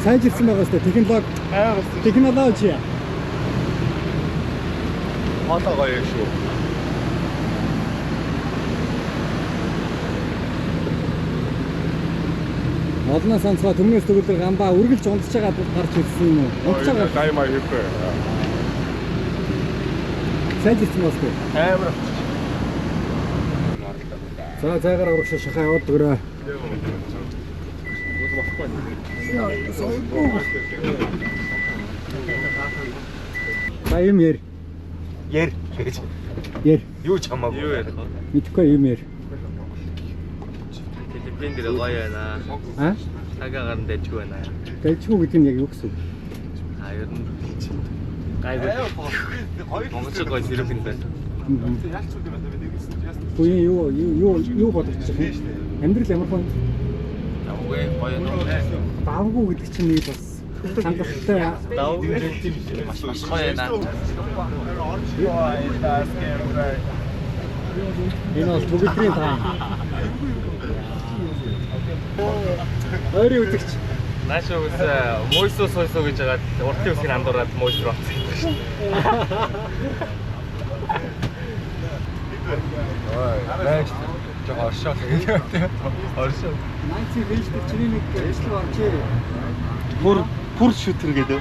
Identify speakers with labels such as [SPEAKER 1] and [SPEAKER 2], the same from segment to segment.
[SPEAKER 1] сайжирсан байгаа өстэй технологи.
[SPEAKER 2] Одоо гоё шүү.
[SPEAKER 1] Олноос онцгой төмнөөс төгөлдөр гамбаа үргэлж унтж байгаа гарч ирсэн юм уу? Унтж байгаа.
[SPEAKER 2] Гаймаа хийхгүй.
[SPEAKER 1] Сайжирсан болтой.
[SPEAKER 2] Амар.
[SPEAKER 1] За зайгаар урагшаа шахаа яваад өгөрөө. За юм яар.
[SPEAKER 2] Яар.
[SPEAKER 1] Яар.
[SPEAKER 2] Юу ч хамаагүй. Юу ярих вэ?
[SPEAKER 1] Мэдхгүй юм яар.
[SPEAKER 3] Филиппин дээр гоё байна.
[SPEAKER 1] Аа?
[SPEAKER 3] Цагаагаар нь дэжгүй байна.
[SPEAKER 1] Дэжгүй гэдэг нь яг юу гэсэн үг?
[SPEAKER 3] Ер нь гайгүй. Монголчууд гоё Филиппин байна.
[SPEAKER 1] Үгүй юу бодож байгаа юм? Амьдрал ямар хүн?
[SPEAKER 3] Үгүй гоё нөө.
[SPEAKER 1] Давгүй гэдэг чинь нэг бас хангалттай.
[SPEAKER 3] Давгүй маш гоё байна.
[SPEAKER 1] Энэ бол бүгдийн таа. Ойрын үзэгч.
[SPEAKER 3] Нааш үс мойсоо сойсоо гэж байгаа уртын үсгийн андуураад мойс руу авчихсан шүү дээ. Жоо оршоо гэдэг. Оршоо.
[SPEAKER 1] 90 вэж дээр чиний нэг эслэг орчээ.
[SPEAKER 3] Пур шүтэр гэдэг.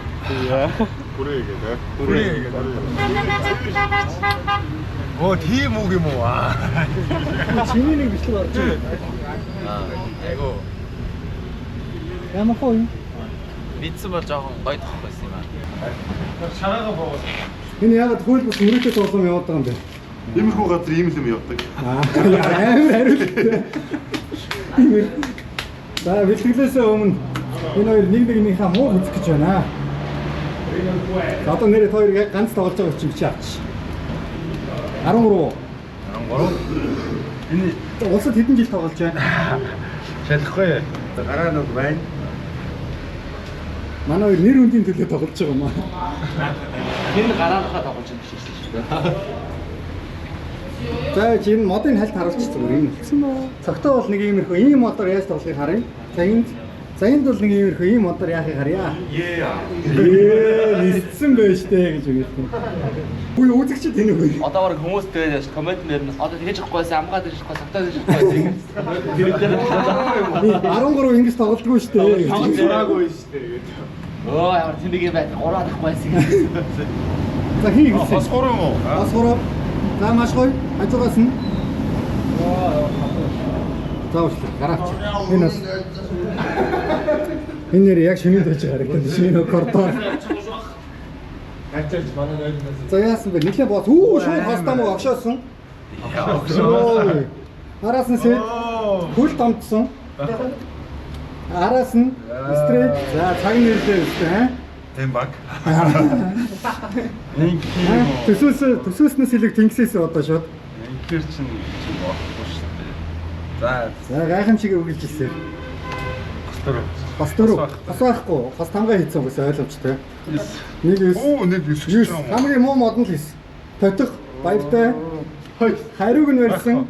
[SPEAKER 2] Хүрээ гэдэг.
[SPEAKER 3] Хүрээ гэдэг.
[SPEAKER 2] Оо тийм үг юм уу аа.
[SPEAKER 1] Чиний нэг эслэг орчээ.
[SPEAKER 3] Айгу.
[SPEAKER 1] Ямар хөө юм?
[SPEAKER 3] Бицсэн бол жоохон гоё тох байсан юм аа.
[SPEAKER 2] Шараага боо.
[SPEAKER 1] Энэ яг хөл бус мөрөдөө тоглоом яваад байгаа юм бэ?
[SPEAKER 2] Иймэрхүү газар ийм л юм явдаг.
[SPEAKER 1] Амар хариулттай. За бэлтгэлээс өмнө энэ хоёр нэгнийхээ муу үзэх гэж байна. За одоо нэрээ хоёр яг ганц тоглож байгаа чинь чи авч. 13. Энэ улсад хэдэн жил тоглож байна?
[SPEAKER 2] Шалахгүй. Гараа нэг байна.
[SPEAKER 1] Манай хоёр нэр хүндийн төлөө тоглож байгаа юм аа.
[SPEAKER 3] Энэ гараахаа тоглож байгаа шүү дээ.
[SPEAKER 1] За чи энэ модын хальт харуулчих зүгээр юм хэлсэн баа. Цогтой бол нэг иймэрхүү ийм модоор яаж тоглохыг харъя. За энд бол нэг иймэрхүү ийм модоор яахыг харъя. Ниссэн байж тээ гэж үгээд. Үгүй үзэгчд энэ үгүй.
[SPEAKER 3] Одоо баг хүмүүс тэгээд комент нэр нь одоо тэгэж явахгүйсэн амгаад гэж явахгүй цагтаа гэж явахгүй. Тэр дээр
[SPEAKER 1] 13 ингэж тоглолтгүй шүү дээ.
[SPEAKER 2] Зураагүй шүү дээ.
[SPEAKER 3] Оо ямар тэнэг юм байна. 3 авахгүйсэн.
[SPEAKER 1] За хий гэсэн.
[SPEAKER 2] Бас 3 юм уу?
[SPEAKER 1] Бас 3. За маш гоё. Хажуугаас нь. За уучлаа. Гараач. Энэ бас. Энэ нэр яг шинэ дэж харагдаад шинэ кордон.
[SPEAKER 2] Хачаач манай нойрнаас.
[SPEAKER 1] За яасан бэ? Нэхлээ боос. Шууд хастаа муу огшоосон. Араас нь сэт. Хөл домдсон. Араас нь стрейт. За цаг нэрлээ үстэй.
[SPEAKER 2] Тэм баг.
[SPEAKER 1] Төсөөснөөс илэг тэнгисээс одоо шууд.
[SPEAKER 2] Инкер чинь болохгүй шүү дээ.
[SPEAKER 1] За гайхамшиг өгүүлж ирсэн. Бас дөрөв. Бас байхгүй. Бас тамгаа хийсэн үгээс ойлгомжтой. Нэг 9.
[SPEAKER 2] Оо нэг 9.
[SPEAKER 1] Хамгийн муу мод нь л хийсэн. Тотох, баяртай. Хариуг нь барьсан.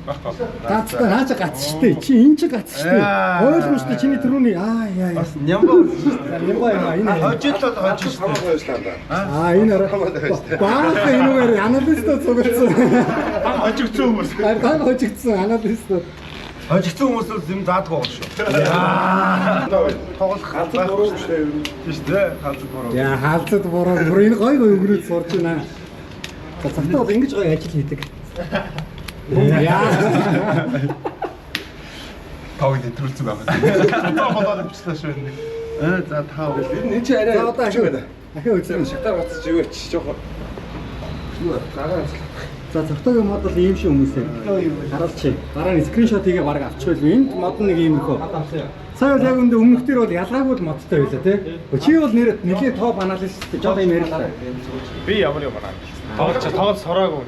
[SPEAKER 1] Гацтай наача гац штэ. Чи энэ ч гац штэ. Ойлгомжтой чиний түрүүний яа.
[SPEAKER 2] Бас нямба үзсэн.
[SPEAKER 1] Нямба энэ.
[SPEAKER 2] Хожидлоод хожиж штэ.
[SPEAKER 1] Энэ баах энэгээр аналистууд цугцсан.
[SPEAKER 2] Хожигдсан хүмүүс.
[SPEAKER 1] Ган хожигдсан аналистууд.
[SPEAKER 2] Хожигдсан хүмүүс л юм заадгүй байна шүү. Тоглох галзуу буруу шүү дээ. Тийм шүү дээ. Галзуу буруу.
[SPEAKER 1] Яа, хаалцад буруу. Бүр энэ гой өнгөрөөд сурж байна. За цагтаа бол ингэж гоё ажил хийдэг. Яа.
[SPEAKER 2] Тав нэтрүүлсэн байна. Одоо болоод авчихлаа шүү нэг. За тав. Энэ чи арай.
[SPEAKER 1] За одоо ашиг байна. Ахиа үзэн
[SPEAKER 2] Шатар гоцч ивэч жоохон. Гараа.
[SPEAKER 1] За цогтойгийн мод бол ийм шиг хүмүүсээ. Харуулчих. Дараа нь скриншот хийгээ баг авчихвал энд мод нэг иймэрхүү. Сая бол яг үндэ өмнөх төр бол ялгаагүй л модтой байлаа тий. Чи бол нэлээд топ аналист гэж одоо юм ярьлаа.
[SPEAKER 2] Би ямар юм аа. Тоглож сураагүй.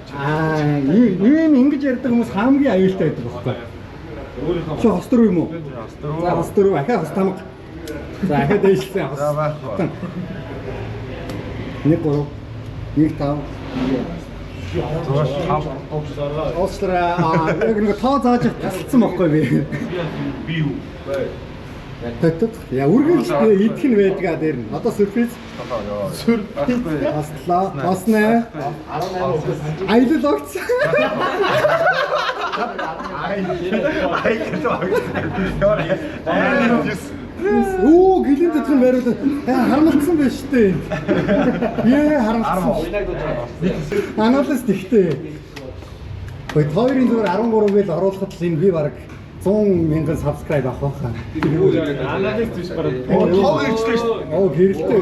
[SPEAKER 1] Ийм ингэж ярьдаг хүмүүс хамгийн аюултай байдаг байхгүй. Чи хостор юм уу? За хостор уу? Ахаа хостамг. За ахаа дэйшлээ хос.
[SPEAKER 2] За байхгүй.
[SPEAKER 1] 1 3 1 5 Остраа яг нэг тоо зааж тасцсан байхгүй би.
[SPEAKER 2] Би юу?
[SPEAKER 1] Төтөг. Яа үргэлж идэх нь байдгаа дээр нь. Одоо сюрприз. Баслаа. Басна. Аялал огц. Оо гэлэн дэвхэн байрал харамлсан байж тээ. Яа харамлсан. Анализ тэгтээ. Хөөе хоёрын зүгээр 13 гээл оруулахад л энэ би баг 100,000 subscribe авах байхаа.
[SPEAKER 2] Анализ биш гараад. Тоо ирчлээ шүү дээ.
[SPEAKER 1] Оо гэрэлтэй.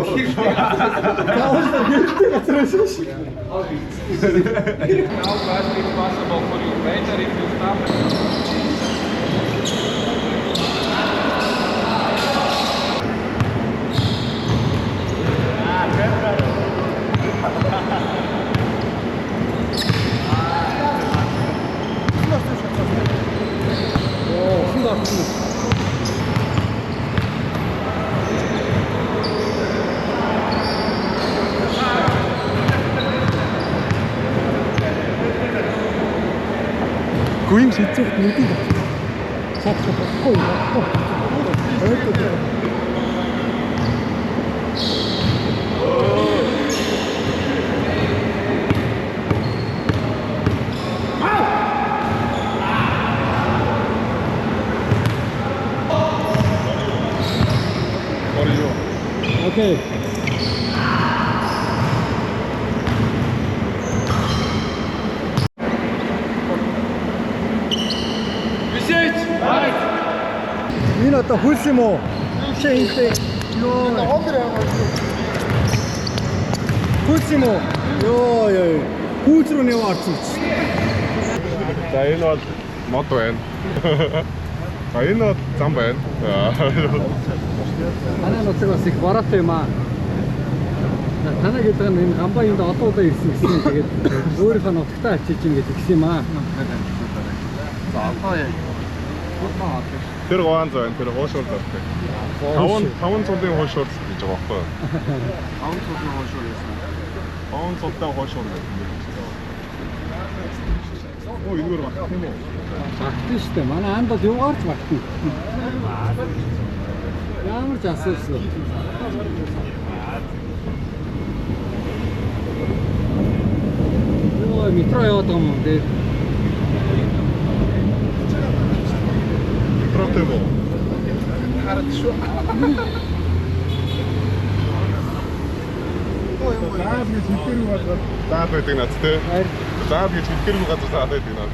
[SPEAKER 1] Таавал гэрэлтэй газар шүү.
[SPEAKER 4] Now fast it's possible for you better if you stop.
[SPEAKER 1] Гүн шийдэх нүдийг чадахгүй байхгүй. Okay. Энэ одоо хөлс юм уу? Шинтэй. Йоо. Хөлс юм уу? Йоо. Хүүц рүү нэв орсон.
[SPEAKER 2] За энэ бол мод байна. А энэ бол зам байна.
[SPEAKER 1] Манай нутаг бас их бараатай юм аа. Танай гэдэг нь энэ гамбаа энд олон удаа ирсэн гэсэн. Тэгээд өөрийнхөө нутагтаа ачиж ингэж гисэн юм аа.
[SPEAKER 3] За одоо яа.
[SPEAKER 2] Тэр гоон зайн тэр хоошуул тавтай. 5 цолын хоошуул гэж байгаа байхгүй юу? 5 цолын хоошуул гэсэн. 5 цолтой хоошуул гэсэн. Оо энэгээр багт юм уу?
[SPEAKER 1] Багтсан шүү дээ. Манай анд бол юугаарч багтсан. Ямар ч асуусан. Йоо метро яваад байгаа юм дээ.
[SPEAKER 2] Метротэй боо. Хараад шүү. Заад гэж хэлдэггүй газар заад байдаг наад тий. Заад гэж хэлдэггүй газар заад байдаг наад.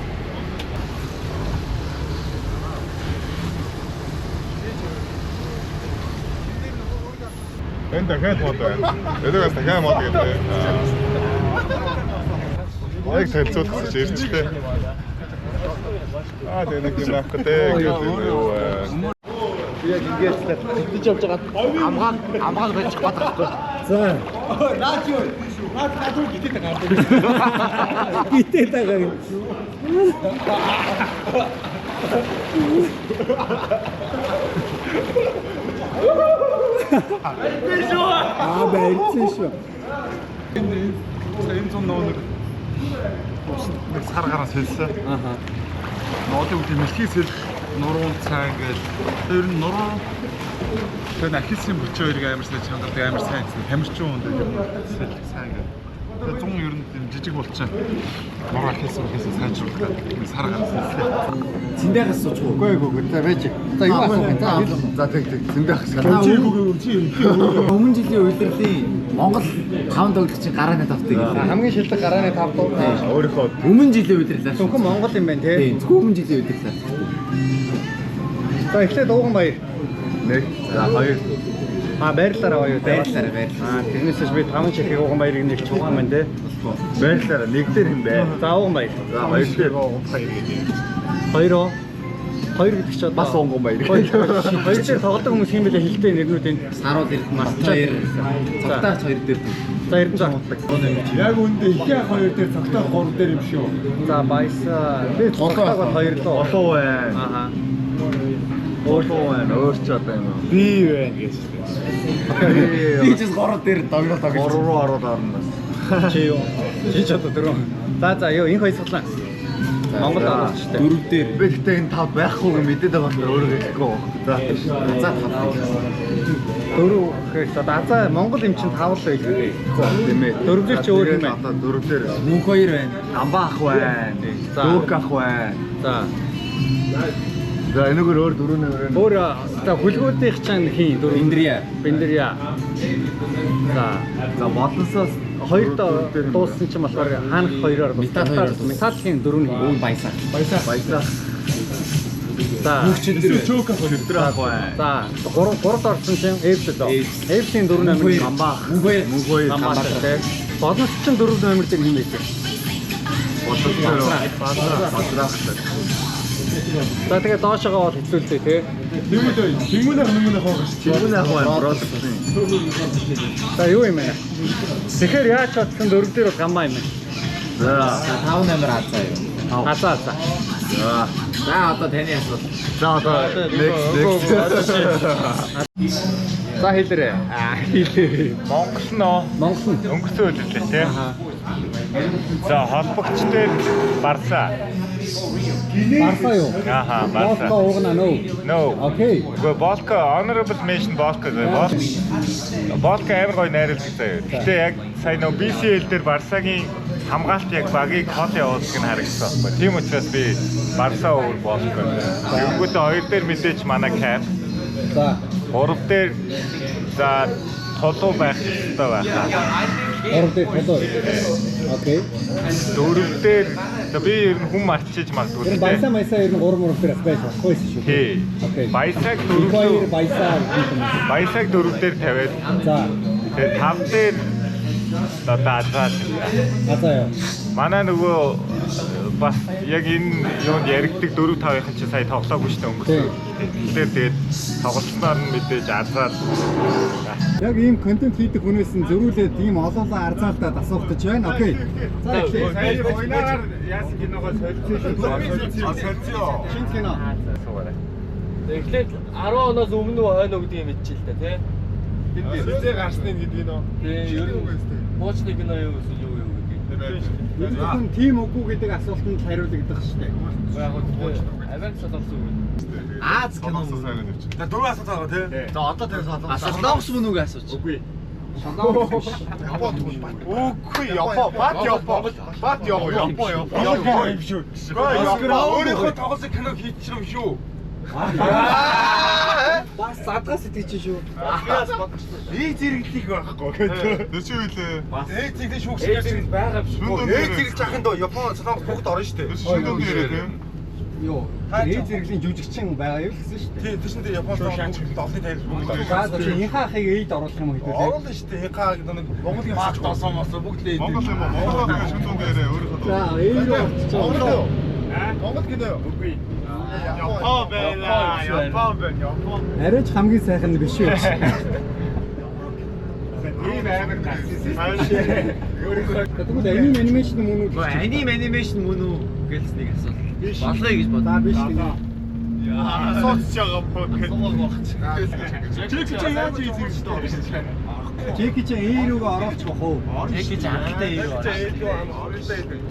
[SPEAKER 2] Энэ дахиад мод байна. Эдгээс дахиад мод гэдэг. Яг танилцуулах гэж ирчихлээ. Аа тэгээд юм аахгүй гэдэг юу.
[SPEAKER 3] Яг ингэж тэгж явж байгаа амгаал байж чадахгүй.
[SPEAKER 1] За.
[SPEAKER 2] Наач юу? Наад юу гэдэг гардаг.
[SPEAKER 1] Гитээ тагаа. Баярсан шүү.
[SPEAKER 2] Энэ зүүн нэг сар гараас хэлсэн.
[SPEAKER 1] Аха.
[SPEAKER 2] Ноодын үгүй мэлхийс хэл нуруу цаа ингээл тэр нь нуруу тэр ахисын бүчөө ирэг амар сайн чангадаг амар сайн тамирчин хүн дээр сайн ингээл тэр 100 ер нь жижиг болчихсон. Нуруу ахисын сайжруулах гэдэг сар гараас хэлсэн.
[SPEAKER 1] Цэндээс сууч уу? Үгүй. За байж. За юу асуух вэ?
[SPEAKER 2] За тэг зэндээс
[SPEAKER 5] Өмнө жилийн улирлын Монгол 5 дуулагчийн гарааны тавтыг хэлээ.
[SPEAKER 1] Хамгийн шилдэг гарааны 5 дуу.
[SPEAKER 2] өөрийнхөө
[SPEAKER 5] Өмнө жилийн улирлаас.
[SPEAKER 1] Зөвхөн Монгол юм байна тий.
[SPEAKER 5] Тийм, зөвхөн өмнө жилийн улирлаас.
[SPEAKER 1] За эхлээд Дууган баяр.
[SPEAKER 2] 1 за 2
[SPEAKER 1] Баярлалаа гоё.
[SPEAKER 5] Баярлалаа.
[SPEAKER 1] Тэрнээсээ би 5 чихийг Дууган баярыг нэг чухал байна тий.
[SPEAKER 2] баярлалаа нэг дээр юм бэ.
[SPEAKER 1] За Дууган баяр.
[SPEAKER 2] За 2 дээр баяр гэдэг.
[SPEAKER 1] 2 2 гэдэг чи
[SPEAKER 2] Бас онгон баяр.
[SPEAKER 1] 2 дээр тоглодог хүмүүс юм бэлээ хилтэй нэрнүүд энэ.
[SPEAKER 5] Саруул Эрдмас 2, Цогтаач 2 дээр.
[SPEAKER 1] За Эрдэнэ тоглодог.
[SPEAKER 2] Яг үндэ их яг 2 дээр цогтой 3 дээр юм шүү.
[SPEAKER 1] За Баясаа. Би тоглодог бол 2 лөө.
[SPEAKER 2] Олоо байна.
[SPEAKER 1] Аха.
[SPEAKER 2] Олоо байна. Өөр ч одоо юм. Би байна гэж.
[SPEAKER 5] Би ч 3 дээр тоглоод
[SPEAKER 2] 3 руу ороод орно.
[SPEAKER 1] Чи юу? Чи ч одоо дөрөв. За юу энэ хоёр судлаа.
[SPEAKER 5] За
[SPEAKER 1] Монгол оруулж штэ.
[SPEAKER 5] Дөрөв дээр.
[SPEAKER 6] Би гэхдээ энэ тав байхгүй юм мэдээд байгаа юм өөрөө хэлэхгүй байна.
[SPEAKER 5] За тав.
[SPEAKER 1] Дөрөв гэхээс одоо азаа Монгол юм чинь тавл байх үү?
[SPEAKER 6] Тийм ээ.
[SPEAKER 1] Дөрөвдөр чи өөр юм байна.
[SPEAKER 6] Одоо дөрөвдөр
[SPEAKER 5] Мөнх хоёр байна.
[SPEAKER 6] Амбаа ах байна.
[SPEAKER 1] За.
[SPEAKER 6] Дүүк ах байна.
[SPEAKER 1] За.
[SPEAKER 6] За энэгээр өөр дөрөвнөр байна.
[SPEAKER 1] Өөр одоо хүлгүүдийнх чинь хийн дөрөв. Биндрия. За болонсоос хоёр дууссан чинь болохоор хаанах хоёроор металлын дөрөв нь
[SPEAKER 5] Өө баясаа.
[SPEAKER 6] Баясаа.
[SPEAKER 1] За.
[SPEAKER 5] Хүчтэй.
[SPEAKER 6] Чөөк ах өдөр ах байна.
[SPEAKER 1] За гуравд орсон чинь Эвсэл. Эвслийн дөрөв номер
[SPEAKER 6] Амбаа.
[SPEAKER 5] Мөнх хоёр.
[SPEAKER 1] Гамбаа тий. Болонс чинь дөрөв номер дээр юм байсан.
[SPEAKER 6] Бадрах.
[SPEAKER 1] За тэгээ доошогоо бол хэцүүлээ тий.
[SPEAKER 6] Тэнгүүнээ ах байна. Бродс.
[SPEAKER 1] За юу юм бэ? Тэгэхээр яаж чадсан дөрөв дээр бол гамбаа юм байна.
[SPEAKER 6] За.
[SPEAKER 5] 5 номер хацаа юу.
[SPEAKER 1] За.
[SPEAKER 5] За одоо таны асуулт.
[SPEAKER 6] За одоо next.
[SPEAKER 1] За хэлээрэй. Хэлээ.
[SPEAKER 2] Монгол нөө
[SPEAKER 1] Монгол нь.
[SPEAKER 2] өнгөрсөн үлээлээ тий. За холбогч дээр Барса.
[SPEAKER 1] Барса юу?
[SPEAKER 2] Аха,
[SPEAKER 1] Болко
[SPEAKER 2] Барса.
[SPEAKER 1] уугна нөө.
[SPEAKER 2] No.
[SPEAKER 1] Окей.
[SPEAKER 2] Гэхдээ Болко honorable mention Болко Болко амар гоё найруулдаг заяа. Гэтэ яг сая нөө BCL дээр Барсагийн хамгаалт яг багийг хол явуулдаг нь харагдсан байхгүй. Тийм учраас би Барса өөр Болко. Тэгэнгүүтээ хоёр дээр мэдээч манай Cap.
[SPEAKER 1] За.
[SPEAKER 2] Гурав дээр за толуу байх хэрэгтэй байхаа.
[SPEAKER 1] Орд дээр толоо. Окей.
[SPEAKER 2] Дөрөв дээр би ер нь хүн марчиж магадгүй.
[SPEAKER 1] Тэр баясаа майсаа ер нь 3 дээр байж болохгүйсэн шүү.
[SPEAKER 2] Тий.
[SPEAKER 1] Окей.
[SPEAKER 2] Баясаг
[SPEAKER 1] Хоёр
[SPEAKER 2] дөрөв
[SPEAKER 1] баясаа.
[SPEAKER 2] Баясаг дөрөв дээр тавиад
[SPEAKER 1] За.
[SPEAKER 2] тэгээд тав дээр одоо азаад.
[SPEAKER 1] Азаа юу?
[SPEAKER 2] Манай нөгөө бас яг энэ юунд яригддаг 4-5-ын чинь сая тоглоогүй шүү дээ өнгөрсөн. Тэгээд тоглолтноор нь мэдээж азаад.
[SPEAKER 1] Яг ийм контент хийдэг хүнээс нь зөрүүлээд ийм олоолаа арзаалтад асуух гэж байна. Окей. За эхлэе.
[SPEAKER 2] Сая ойнаар яасан киногоо солилцсон.
[SPEAKER 1] Шинэ кино.
[SPEAKER 3] Эхлээд 10 оноос өмнө хойно гэдэг юм мэдчихэл та тий.
[SPEAKER 2] Хизээ гарсны гэдэг нь.
[SPEAKER 3] Тэгээ ер нь боочны кино юу гэсэн юу гэдэг.
[SPEAKER 1] Хүн тим үгүй гэдэг асуултанд хариулагдах шүү дээ.
[SPEAKER 3] Яг гоо Америк солонгос үг.
[SPEAKER 5] Аз кино.
[SPEAKER 6] За дөрөв асуулт байгаа тий. За одоо тэрс асуулт.
[SPEAKER 5] Солонгос мөн үг асууч.
[SPEAKER 2] Үгүй.
[SPEAKER 6] Үгүй Япон. Бат Япон юм шүү. Өөрийнхөө тоглосон кино хийчих юм шүү.
[SPEAKER 1] Бас задгаас итгэж шүү.
[SPEAKER 6] Ийг зэрэглэх байхгүй гэдэг.
[SPEAKER 2] Тэс юу вэ?
[SPEAKER 6] Ийг зэрэглэх шүүгсээр
[SPEAKER 3] байгаа юм шүү.
[SPEAKER 6] ийг зэрэглэж ахын доо Япон солонгос бүгд орно шүү дээ.
[SPEAKER 2] Тэс шинэ нэрээ тийм.
[SPEAKER 1] Юу? Ээ зэрэглийн жүжигчин байгаа юу гэсэн шүү дээ.
[SPEAKER 6] Тийм тийш нь Япон солонгос долларын тайлбар бүгд орно.
[SPEAKER 1] За тийм инхаа ахыг эйд оруулах юм хэвээр.
[SPEAKER 6] Оруулна шүү дээ. Хаа гэдэг нэг Монголын багт олсон мосоо бүгд л
[SPEAKER 2] Монгол юм уу? Монгол байгаа шинэ нэрээ өөрөөр
[SPEAKER 1] За эйд оруулчих.
[SPEAKER 6] Монгол гэдэг юу? Үгүй.
[SPEAKER 2] Япон байна. Япон байна.
[SPEAKER 1] Арайч хамгийн сайхан нь биш үү?
[SPEAKER 2] Тийм амар тассан.
[SPEAKER 1] Тэгвэл анимашн мөн үү?
[SPEAKER 5] Анимашн мөн үү гэлснийг асуулт. Болгоё гэж бод.
[SPEAKER 1] За биш гинэ.
[SPEAKER 2] Сууч байгаа юм.
[SPEAKER 6] Чек чи яаж хийх вэ?
[SPEAKER 1] Чеки чи эй рүүгээ оруулчих واخ уу?
[SPEAKER 5] Чеки чи анхтай юу?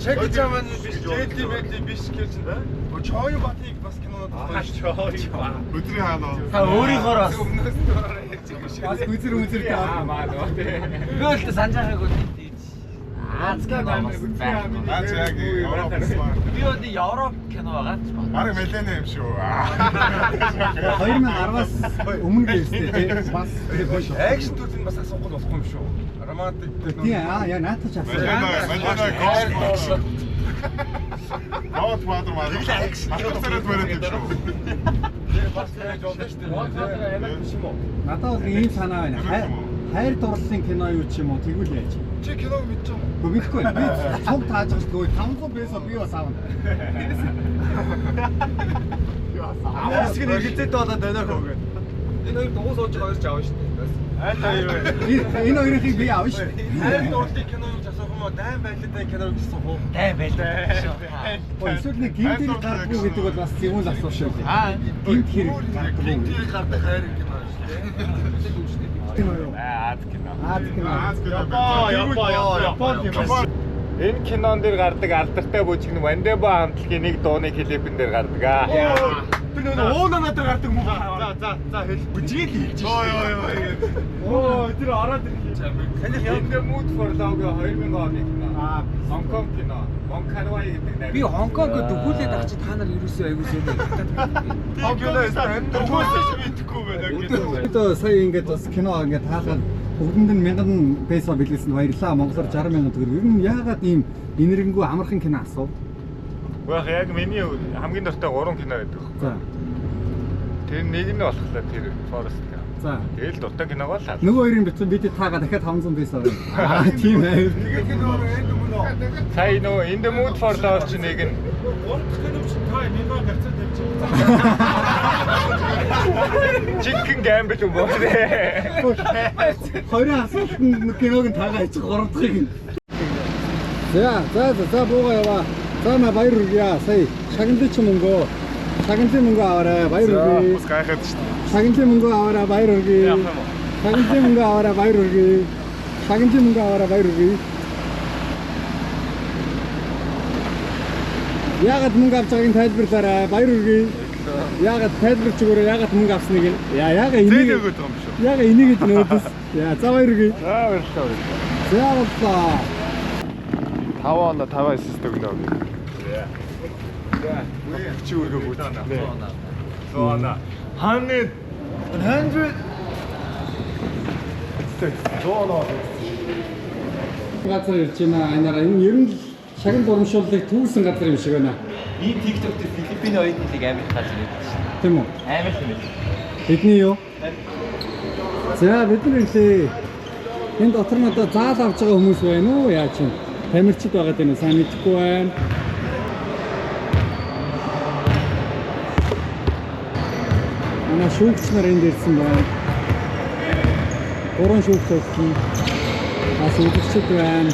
[SPEAKER 6] Чек чи маань биш JT биш гэж байна. Чой батыг бас кинонод тоглож.
[SPEAKER 2] Өдрийн хаана?
[SPEAKER 5] Та өөрийнхөө бас
[SPEAKER 1] Бас үзэр таа.
[SPEAKER 5] би өөртөө санаж байгаагүй тийм. Аз кино бас байна.
[SPEAKER 2] Аз яг Европ.
[SPEAKER 5] Би өдөө Европ кино байгаа ч байна.
[SPEAKER 2] Бараг мэлэнэ юм шүү.
[SPEAKER 1] 2010-аас өмнө гээстэй тий. Бас
[SPEAKER 6] Акшн төрлийн бас асуухгүй болохгүй юм шүү. Романтик
[SPEAKER 1] тий яа наатач асуу.
[SPEAKER 2] Мэлэнэ гол. Гол баатар маа. Ахлаараа барайд юм шүү.
[SPEAKER 6] бас байж болно шүү дээ. Амар биш юм уу?
[SPEAKER 1] Надад бол ийм санаа байна. Хайр дурлалын кино юу ч юм уу тэгвэл яаж?
[SPEAKER 6] Чи киног мэдчих юм уу?
[SPEAKER 1] Мэдхгүй. Би цог тааж байгаагүй 500 песо би бас аавна.
[SPEAKER 6] Аваас гин хэлцээд болоод байна хөөг. Энэ хоёр дугуй сууж байгаа ч аав шүү дээ. Айлаа юу вэ?
[SPEAKER 1] Энэ хоёрыг би аавна шүү.
[SPEAKER 6] Хайр дурлалын кино юу ч асуух юм уу? Дайн байлаатай кино юу ч асуух уу?
[SPEAKER 5] Дай байлаа.
[SPEAKER 1] Эсвэл нэг гинтэр гардгүй гэдэг бол бас зэвүүл асуух шүү дээ. Гинт хэрэг гардгүй.
[SPEAKER 6] Гинтэр гардаг хайр кино шүү дээ.
[SPEAKER 1] Кино юу?
[SPEAKER 2] Аз кино.
[SPEAKER 1] Аз кино.
[SPEAKER 2] Аз кино. Япон.
[SPEAKER 6] Энэ кинон дээр гардаг алдартай бүжиг нь Вандеба хамтлагийн нэг дууны клипэн дээр гардаг аа. Тэр нөгөө уунаа надад гардаг мүү. За хэл. Бүжгийг хэлж шүү. Оо тэр ороод ирлээ. In the Mood for Love 2000 оны кино. Хонконг кино. Монкарвай гэдэг нэр.
[SPEAKER 5] Би Хонконг дөхүүлээд ах чи та нар ерөөсөө аягүй сайн
[SPEAKER 6] Тийм кино энэ төгөөсөж мэдхгүй байна.
[SPEAKER 1] Одоо сая ингээд бас кино ингээд хаалгаад бүгдэнд нь 1000 песо билгэлсэнд баярлаа. Монголоор 60,000 төгрөг. Ер нь яагаад ийм энэргэнгүү амархан кино асуу?
[SPEAKER 6] Баах яг миний хамгийн дуртай 3 кино байдаг.
[SPEAKER 1] За.
[SPEAKER 6] Тэр нэг нь болохлаа тэр Forest.
[SPEAKER 1] За.
[SPEAKER 6] Тэгэл дуртай киног л хаа.
[SPEAKER 1] Нөгөө хоёрын битэн бид таага дахиад 500 песо байна. Аа тийм ээ.
[SPEAKER 6] Сая нөгөө In the Mood for Love ч нэг нь Chicken Gamble юм байна.
[SPEAKER 1] Хоёрын асуултанд киног нь таага ич 3 дахыг. За буугаа яваа. За на баяр хүргье. Сая шагналын ч мөнгөө. Шагналын мөнгөө аваарай. Баяр хүргье.
[SPEAKER 6] Бас гайхаад шүү дээ.
[SPEAKER 1] Шагналын мөнгөө аваарай. Баяр хүргье. Шагналын мөнгөө аваарай. Баяр хүргье. Шагналын мөнгөө аваарай. Баяр хүргье. Яагаад мөнгө авч байгааг нь тайлбарлаарай. Баяр хүргье. Яагаад тайлбарч өгөөрэй. Яагаад мөнгө авсныг нь. Яагаад энийг
[SPEAKER 6] өгöd юм шүү.
[SPEAKER 1] яагаад энийг нөөдөс. За баяр хүргье.
[SPEAKER 6] За баярлалаа.
[SPEAKER 1] За баярлалаа.
[SPEAKER 6] 5 оноо 5 assist өгнө. За. Чи өргөө гүйцэнэ. 100 оноо. 100. 100 оноо.
[SPEAKER 1] Газар ирж байна. Анаараа энэ ер нь шагнал урамшууллыг түүсэн газар юм шиг байна.
[SPEAKER 3] Энэ TikTok дээр Филиппин оюутнуудыг амар их газар байдаг шүү.
[SPEAKER 1] Тийм үү?
[SPEAKER 3] Амар их юм.
[SPEAKER 1] Бидний юу? За бид нар хэлээ. Энэ дотор нь одоо заал авч байгаа хүмүүс байна уу? Яа чинь тамирчид байгаа даа сайн мэдэхгүй байна. Манай шүүгч нар энд ирсэн байна. 3 шүүгч байна. Бас үзэгчд байна.